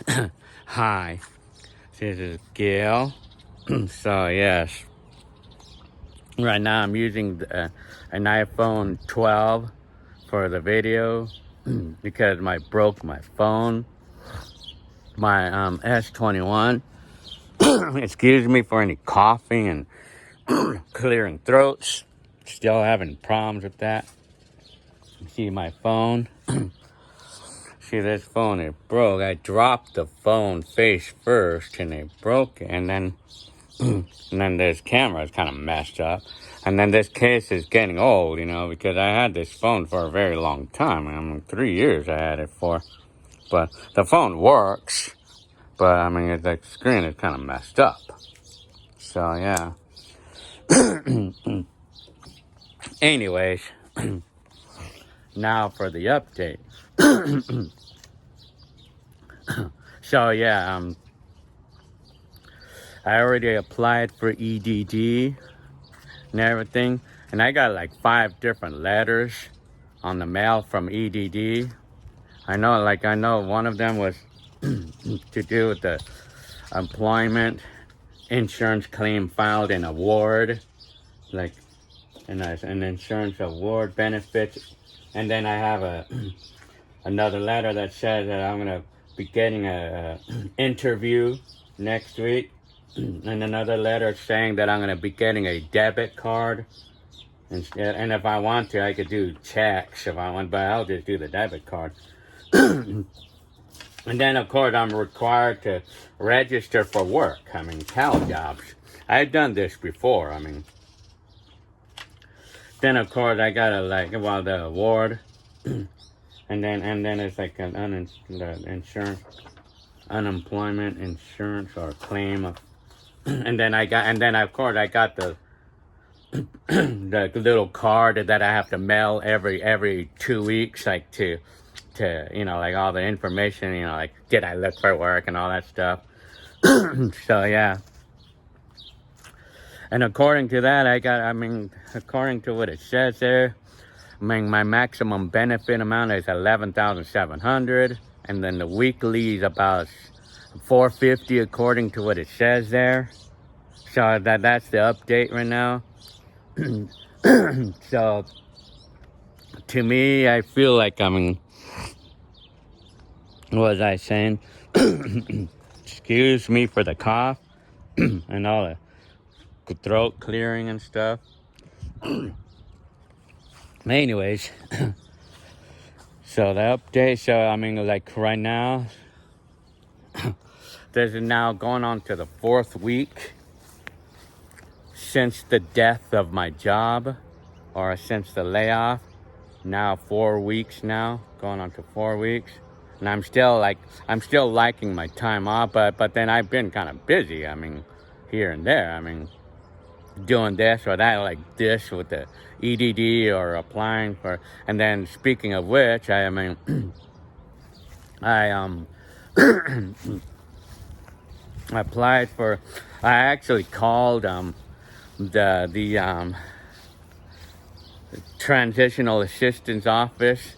Hi, this is Gail. So yes, right now I'm using an iPhone 12 for the video because broke my phone, my S21. Excuse me for any coughing and clearing throats. Still having problems with that. See my phone. See, this phone, it broke. I dropped the phone face first and it broke it. And then this camera is kind of messed up. And then this case is getting old, because I had this phone for a very long time. 3 years I had it for. But the phone works. But, the screen is kind of messed up. So, yeah. Anyways, now for the update. So, yeah, I already applied for EDD and everything. And I got like 5 different letters on the mail from EDD. I know one of them was to do with the employment insurance claim filed in award, like an insurance award benefits. And then I have another letter that says that I'm gonna be getting a interview next week, and another letter saying that I'm gonna be getting a debit card. And if I want to, I could do checks if I want, but I'll just do the debit card. And then, of course, I'm required to register for work. Cal jobs. I've done this before. Then, of course, I gotta the award, and then it's like an unemployment insurance or claim of, and then of course I got the the little card that I have to mail every 2 weeks, like to all the information, did I look for work and all that stuff. So yeah. And according to that, according to what it says there, my maximum benefit amount is $11,700, and then the weekly is about $450 according to what it says there. So that's the update right now. So to me, I feel like what was I saying? Excuse me for the cough and all the throat clearing and stuff. Anyways, so the update. So right now, this is now going on to the 4th week since the death of my job, or since the layoff. Now 4 weeks now, going on to 4 weeks. And I'm still liking my time off, but then I've been kind of busy, here and there, doing this or that, like this with the EDD or applying for, and then speaking of which, I applied for, I actually called, the transitional assistance office,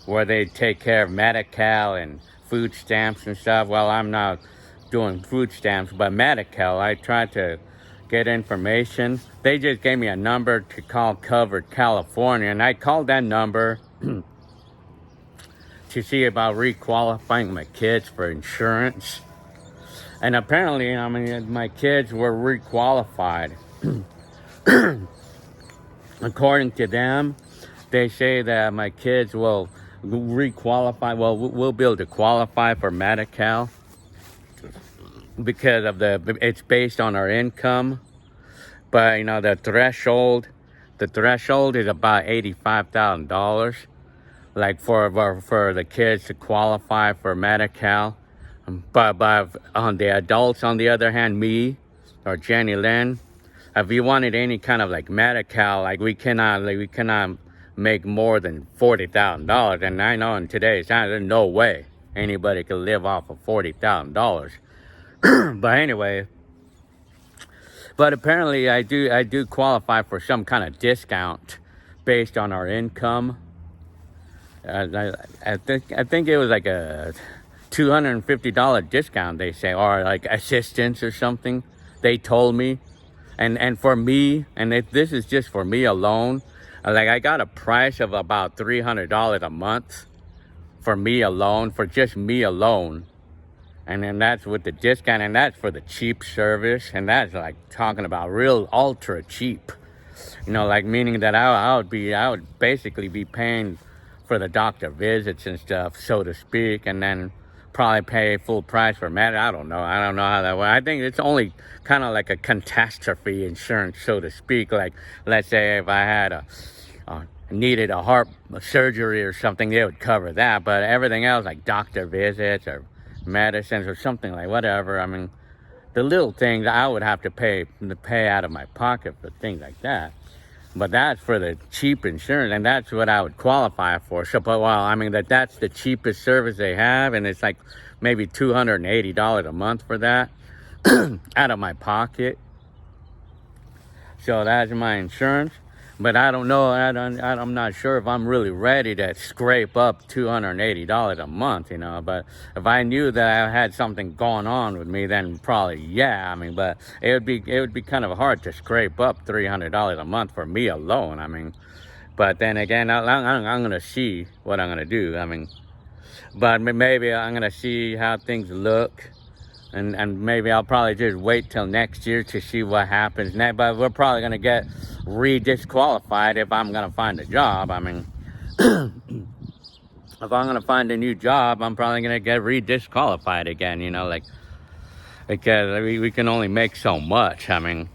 where they take care of Medi-Cal and food stamps and stuff. Well, I'm not doing food stamps, but Medi-Cal, I tried to get information. They just gave me a number to call Covered California, and I called that number to see about requalifying my kids for insurance. And apparently, my kids were requalified. According to them, they say that my kids will requalify. Well, we'll be able to qualify for Medi-Cal because of it's based on our income. But the threshold is about $85,000, like for the kids to qualify for Medi-Cal. But on the adults, on the other hand, me or Jenny Lynn, if you wanted any kind of Medi-Cal, we cannot make more than $40,000. And I know in today's time, there's no way anybody could live off of $40,000. But anyway, but apparently I do qualify for some kind of discount based on our income. I think it was like a $250 discount, they say, or like assistance or something. They told me. And for me, and this is just for me alone, like I got a price of about $300 a month for me alone, for just me alone. And then that's with the discount, and that's for the cheap service, and that's like talking about real ultra cheap. You know, like meaning that I would basically be paying for the doctor visits and stuff, so to speak, and then probably pay full price for med. I don't know how that works. I think it's only kind of like a catastrophe insurance, so to speak. Like, let's say if I had needed a heart surgery or something, they would cover that. But everything else, like doctor visits or medicines or something, like whatever, I mean, the little things I would have to pay out of my pocket for things like that. But that's for the cheap insurance, and that's what I would qualify for. So, but well, I mean that's the cheapest service they have, and it's like maybe $280 a month for that out of my pocket. So that's my insurance. But I don't know. I'm not sure if I'm really ready to scrape up $280 a month, you know. But if I knew that I had something going on with me, then probably yeah. I mean, but it would be kind of hard to scrape up $300 a month for me alone. I mean, but then again, I'm gonna see what I'm gonna do. I mean, but maybe I'm gonna see how things look. And maybe I'll probably just wait till next year to see what happens next. But we're probably gonna get re-disqualified if I'm gonna find a job. I mean, if I'm gonna find a new job, I'm probably gonna get re-disqualified again. You know, like because we can only make so much. I mean,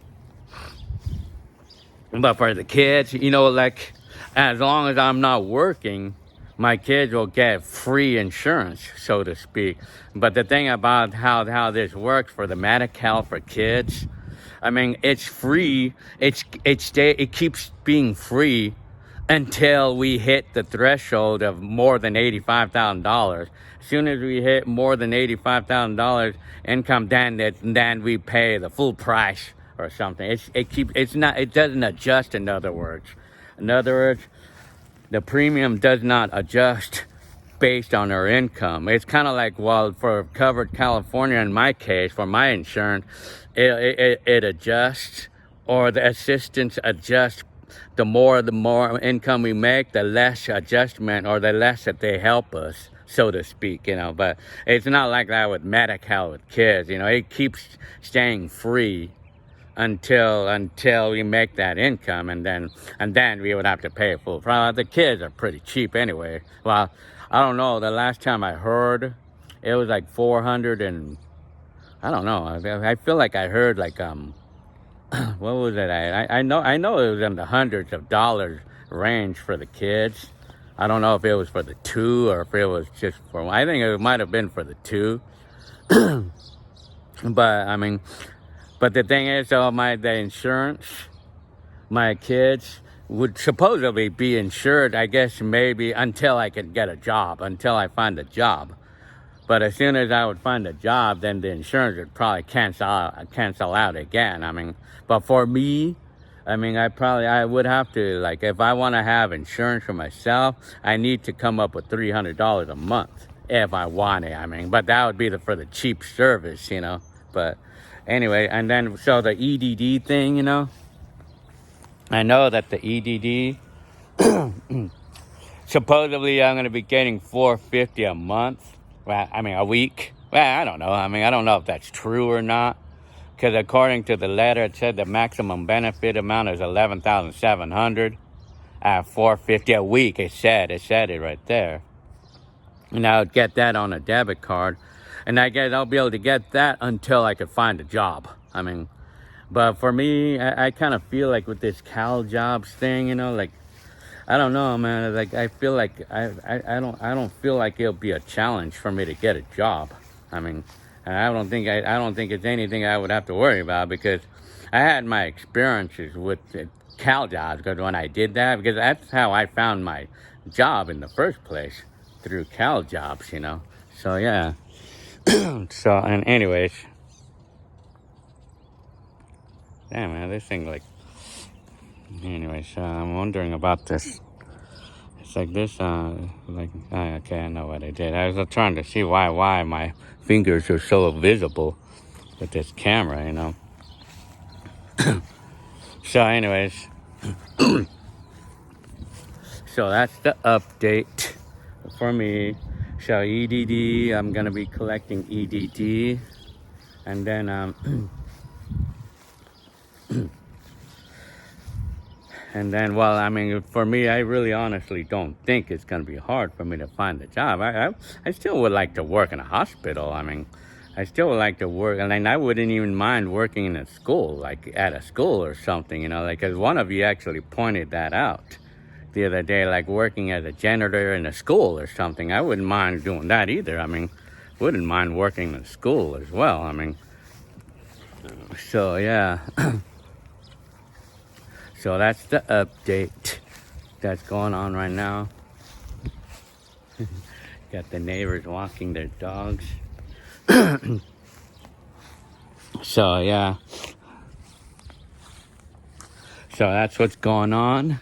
but for the kids, you know, like as long as I'm not working, my kids will get free insurance, so to speak. But the thing about how this works for the Medi-Cal for kids, I mean, it's free. It keeps being free until we hit the threshold of more than $85,000. As soon as we hit more than $85,000 income, then we pay the full price or something. It doesn't adjust. In other words, the premium does not adjust based on our income. It's kind of like, well, for covered California, in my case, for my insurance, it adjusts, or the assistance adjusts. The more income we make, the less adjustment, or the less that they help us, so to speak, you know. But it's not like that with Medi-Cal with kids, you know. It keeps staying free until we make that income, and then we would have to pay full price. The kids are pretty cheap anyway. Well, I don't know. The last time I heard, it was like 400 and I don't know. I feel like I heard like what was it? I know it was in the hundreds of dollars range for the kids. I don't know if it was for the two or if it was just for one. I think it might have been for the two. But I mean. But the thing is, the insurance, my kids would supposedly be insured, I guess, maybe until I could get a job, until I find a job. But as soon as I would find a job, then the insurance would probably cancel out again. I mean, but for me, I mean, I would have to, like, if I want to have insurance for myself, I need to come up with $300 a month if I want it. I mean, but that would be for the cheap service, you know. But anyway, and then so the EDD thing, you know, I know that the EDD supposedly I'm going to be getting $450 a month. Well, I mean a week. Well, I don't know. I mean, I don't know if that's true or not, because according to the letter, it said the maximum benefit amount is $11,700 at $450 a week. It said it right there, and I would get that on a debit card. And I guess I'll be able to get that until I could find a job. I mean, but for me, I kind of feel like with this Cal jobs thing, you know, like, I don't know, man. Like, I feel like I don't feel like it'll be a challenge for me to get a job. I mean, and I don't think it's anything I would have to worry about, because I had my experiences with Cal jobs. Because when I did that, because that's how I found my job in the first place, through Cal jobs, you know. So yeah. So, and anyways, damn man, this thing like, anyways, I'm wondering about this It's like this, okay, I know what I did. I was trying to see why my fingers are so visible with this camera, you know. So anyways, so that's the update for me. So EDD, I'm gonna be collecting EDD, and then and then, well, I mean, for me, I really honestly don't think it's gonna be hard for me to find a job. I still would like to work in a hospital. I mean, I still would like to work, and I wouldn't even mind working in a school, like at a school or something, you know, like, because one of you actually pointed that out the other day, like working as a janitor in a school or something. I wouldn't mind doing that either. I mean, wouldn't mind working in a school as well. I mean, so yeah. So that's the update that's going on right now. Got the neighbors walking their dogs. So yeah. So that's what's going on.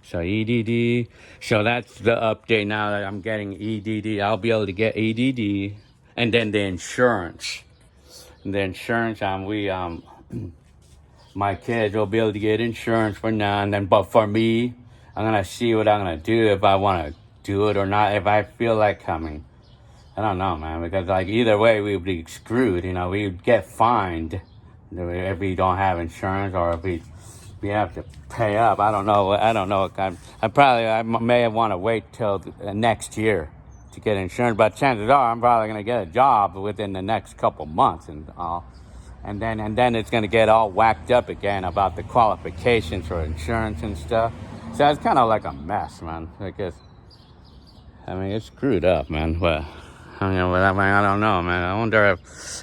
So EDD. So that's the update now that I'm getting EDD. I'll be able to get EDD, and then the insurance. The insurance, my kids will be able to get insurance for now, and then, but for me, I'm gonna see what I'm gonna do, if I want to do it or not. If I feel like coming, I don't know, man, because like either way we would be screwed, you know. We would get fined if we don't have insurance, or if we have to pay up. I don't know. I may want to wait till next year to get insurance, but chances are I'm probably gonna get a job within the next couple months, and then it's gonna get all whacked up again about the qualifications for insurance and stuff. So it's kind of like a mess, man. Because I mean, it's screwed up, man. But I don't know, man. I wonder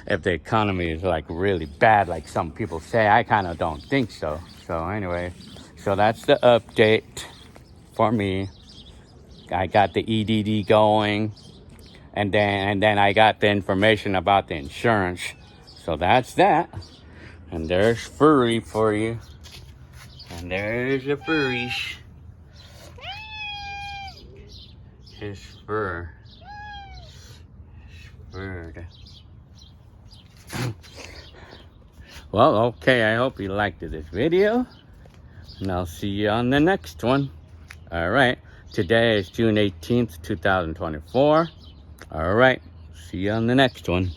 if the economy is like really bad, like some people say. I kind of don't think so. So anyway, so that's the update for me. I got the EDD going, and then I got the information about the insurance. So that's that. And there's furry for you. And there's a furry. His fur. Bird. Well, okay, I hope you liked this video, and I'll see you on the next one. All right, today is June 18th, 2024. All right, see you on the next one.